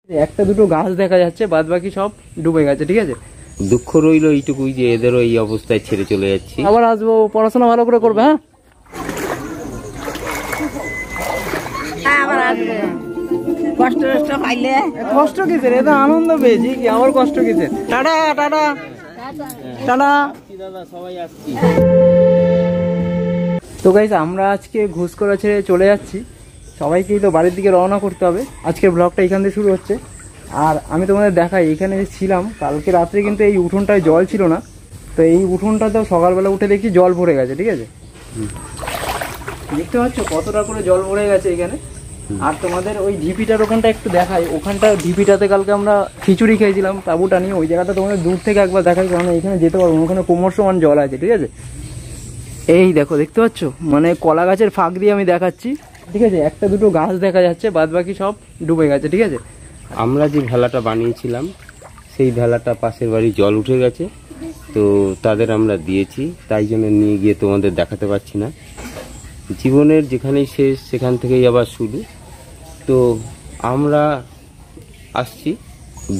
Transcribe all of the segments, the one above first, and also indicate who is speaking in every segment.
Speaker 1: একটা দুটো গাছ দেখা যাচ্ছে, বাদ বাকি সব ডুবে গেছে। ঠিক আছে,
Speaker 2: দুঃখ রইল এইটুকুই যে এদেরও এই অবস্থায় ছেড়ে চলে যাচ্ছি।
Speaker 1: আবার আসবো, পড়াশোনা ভালো করে করবে।
Speaker 3: হ্যাঁ, আবার আসবে। কষ্ট পাইলে
Speaker 1: কষ্ট কিসের, এটা আনন্দ পেয়েছি কি, আমার কষ্ট কিসের। Tata tata tata. তো গাইস, আমরা আজকে ঘুষকরা ছেড়ে চলে যাচ্ছি, সবাইকেই তো বাড়ির দিকে রওনা করতে হবে। আজকের ব্লগটা এখান থেকে শুরু হচ্ছে। আর আমি তোমাদের দেখাই, এখানে ছিলাম কালকে রাত্রে, কিন্তু এই উঠোনটায় জল ছিল না। তো এই উঠোনটাতেও সকালবেলা উঠে দেখছি জল ভরে গেছে। ঠিক আছে, দেখতে পাচ্ছ কতটা করে জল ভরে গেছে এখানে। আর তোমাদের ওই ঢিপিটার ওখানটা একটু দেখাই, ওখানটা ঢিপিটাতে কালকে আমরা খিচুড়ি খেয়েছিলাম তাঁবুটা নিয়ে। ওই জায়গাটা তোমাদের দূর থেকে একবার দেখাই, কারণ এখানে যেতে পারবো, ওখানে কোমর সমান জল আছে। ঠিক আছে, এই দেখো, দেখতে পাচ্ছ, মানে কলা গাছের ফাঁক দিয়ে আমি দেখাচ্ছি। ঠিক আছে, একটা দুটো গাছ দেখা যাচ্ছে, বাদ বাকি সব ডুবে গেছে। ঠিক আছে,
Speaker 2: আমরা যে ভেলাটা বানিয়েছিলাম সেই ভেলাটা পাশের বাড়ি জল উঠে গেছে, তো তাদের আমরা দিয়েছি, তাই জন্য নিয়ে গিয়ে তোমাদের দেখাতে পারছি না। জীবনের যেখানেই শেষ সেখান থেকেই আবার শুরু। তো আমরা আসছি,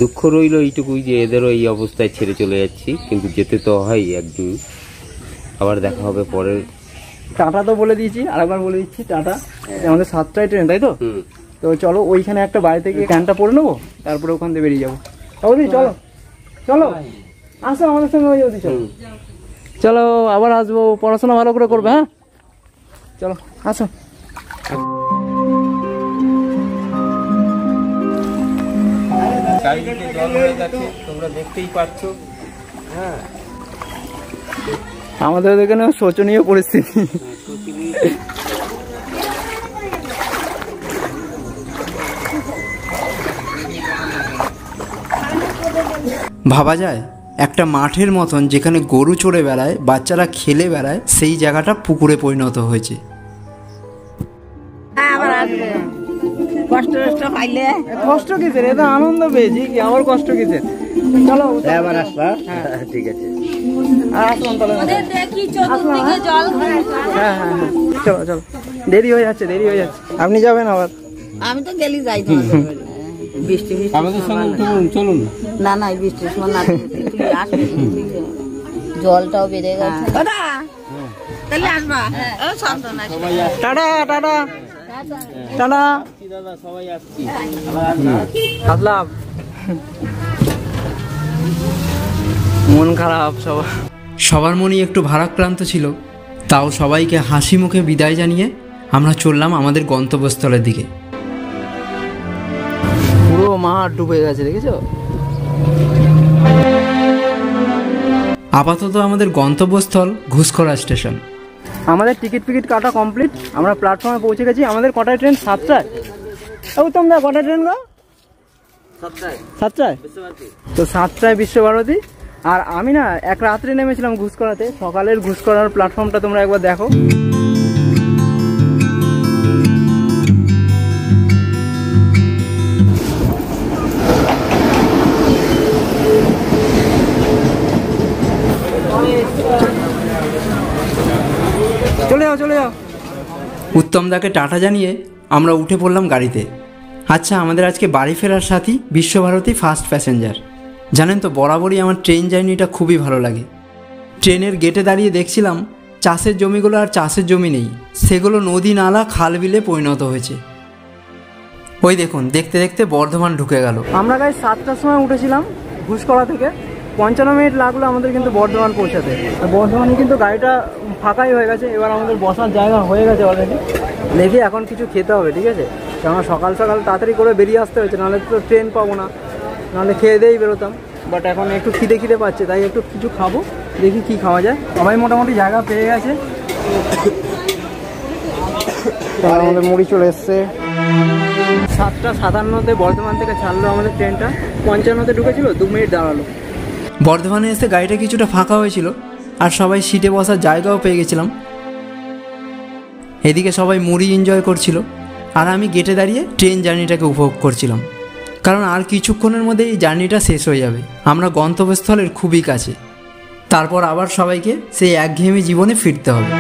Speaker 2: দুঃখ রইল এইটুকুই যে এদেরও এই অবস্থায় ছেড়ে চলে যাচ্ছি, কিন্তু যেতে তো হয় একদিন। আবার দেখা হবে পরের।
Speaker 1: টাটা তো বলে দিয়েছি, আরেকবার বলে দিচ্ছি টাটা। আমাদের 7টায় ট্রেন, তাই তো? তো চলো ওইখানে একটা বাড়ি থেকে ক্যানটা পরে নেবো, তারপরে ওখান থেকে বেরিয়ে যাবো। ওদি চলো চলো, আসো আমাদের সঙ্গে। ওই ওদি চলো চলো, আবার আসবো, পড়াশোনা ভালো করে করবে। হ্যাঁ, চলো আসো।
Speaker 2: তোমরা দেখতেই পাচ্ছ। হ্যাঁ,
Speaker 1: আমাদের এখানে শোচনীয় পরিস্থিতি। ভাবা যায় একটা মাঠের মতন, যেখানে গরু চড়ে বেড়ায়, বাচ্চারা খেলে বেড়ায়, সেই জায়গাটা পুকুরে পরিণত হয়েছে।
Speaker 3: আবার আসবে। কষ্ট পাইলে
Speaker 1: কষ্ট কিসের, এটা আনন্দ পেয়েছি কি, আমার কষ্ট কিসের। চলো
Speaker 2: আবার আসবা। ঠিক আছে,
Speaker 1: আসলাম তাহলে। হ্যাঁ হ্যাঁ হ্যাঁ, চলো চলো, দেরি হয়ে যাচ্ছে, দেরি হয়ে যাচ্ছে। আপনি যাবেন আবার?
Speaker 3: আমি তো গেলি যাই, বৃষ্টি
Speaker 2: আমাদের সঙ্গে চলুন।
Speaker 3: না না, বৃষ্টির সময় না, আসবে, জলটাও বেড়ে গেছে। তাহলে আসবা।
Speaker 1: টাটা টাটা টাটা,
Speaker 2: সবাই আসছি।
Speaker 1: আসলাম। মন খারাপ সবার মনই একটু ভারাক্রান্ত ছিল, তাও সবাইকে হাসি মুখে বিদায় জানিয়ে আমরা চললাম আমাদের গন্তব্যস্থলের দিকে। পুরো মাঠ ডুবে গেছে, দেখেছো? আপাতত আমাদের গন্তব্যস্থল ঘুষকরা স্টেশন। আমাদের টিকিট ফিকিট কাটা কমপ্লিট, আমরা প্ল্যাটফর্মে পৌঁছে গেছি। আমাদের কটায় ট্রেন? 7টায়। তোমরা কটায় ট্রেন গো? 7টায়। তো 7টায় বিশ্বভারতী। আর আমি না এক রাত্রে নেমেছিলাম ঘুষকরাতে। সকালের ঘুষকরার প্ল্যাটফর্মটা তোমরা একবার দেখো। চলে যাও চলে যাও। উত্তমদাকে টাটা জানিয়ে আমরা উঠে পড়লাম গাড়িতে। আচ্ছা, আমাদের আজকে বাড়ি ফেরার সাথী বিশ্বভারতী ফার্স্ট প্যাসেঞ্জার। জানেন তো, বরাবরই আমার ট্রেন জার্নিটা খুবই ভালো লাগে। ট্রেনের গেটে দাঁড়িয়ে দেখছিলাম চাষের জমিগুলো আর চাষের জমি নেই, সেগুলো নদী নালা খাল বিলে পরিণত হয়েছে। ওই দেখুন, দেখতে দেখতে বর্ধমান ঢুকে গেল। আমরা গাই 7টার সময় উঠেছিলাম ঘুষকরা থেকে, 55 মিনিট লাগলো আমাদের কিন্তু বর্ধমান পৌঁছাতে। বর্ধমানে কিন্তু গাড়িটা ফাঁকাই হয়ে গেছে। এবার আমাদের বসার জায়গা হয়ে গেছে অলরেডি। দেখি এখন কিছু খেতে হবে। ঠিক আছে, কারণ সকাল সকাল তাড়াতাড়ি করে বেরিয়ে আসতে হয়েছে, নাহলে তো ট্রেন পাবো না, নাহলে খেয়ে দিয়েই বেরোতাম। বাট এখন একটু খিদে পাচ্ছে, তাই একটু কিছু খাবো। দেখি কি খাওয়া যায়। সবাই মোটামুটি জায়গা পেয়ে গেছে। আমাদের মুড়ি চলে এসছে। 7:57-তে বর্ধমান থেকে ছাড়লো আমাদের ট্রেনটা। 55-তে ঢুকেছিল, 2 মিনিট দাঁড়ালো। বর্ধমানে এসে গাড়িটা কিছুটা ফাঁকা হয়েছিল, আর সবাই সিটে বসার জায়গাও পেয়ে গেছিলাম। এদিকে সবাই মুড়ি এনজয় করছিল, আর আমি গেটে দাঁড়িয়ে ট্রেন জার্নিটাকে উপভোগ করছিলাম, কারণ আর কিছুক্ষণের মধ্যে এই জার্নিটা শেষ হয়ে যাবে। আমরা গন্তব্যস্থলের খুবই কাছে। তারপর আবার সবাইকে সেই একঘেয়েমি জীবনে ফিরতে হবে।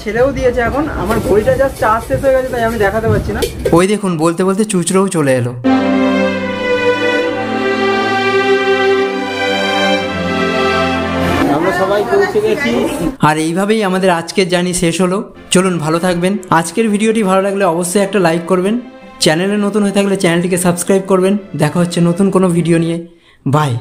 Speaker 1: ছেলেও দিয়েছে। এখন আমার ঘড়িটা জাস্ট চার্জ শেষ হয়ে গেছে, তাই আমি দেখাতে পারছি না। ওই দেখুন, বলতে বলতে চুচড়োও চলে এলো।
Speaker 2: আমরা সবাই পৌঁছে গেছি।
Speaker 1: আর এইভাবেই আমাদের আজকের জার্নি শেষ হলো। চলুন, ভালো থাকবেন। আজকের ভিডিওটি ভালো লাগলে অবশ্যই একটা লাইক করবেন। চ্যানেলে নতুন হয়ে থাকলে চ্যানেলটিকে সাবস্ক্রাইব করবেন। দেখা হচ্ছে নতুন কোনো ভিডিও নিয়ে। বাই।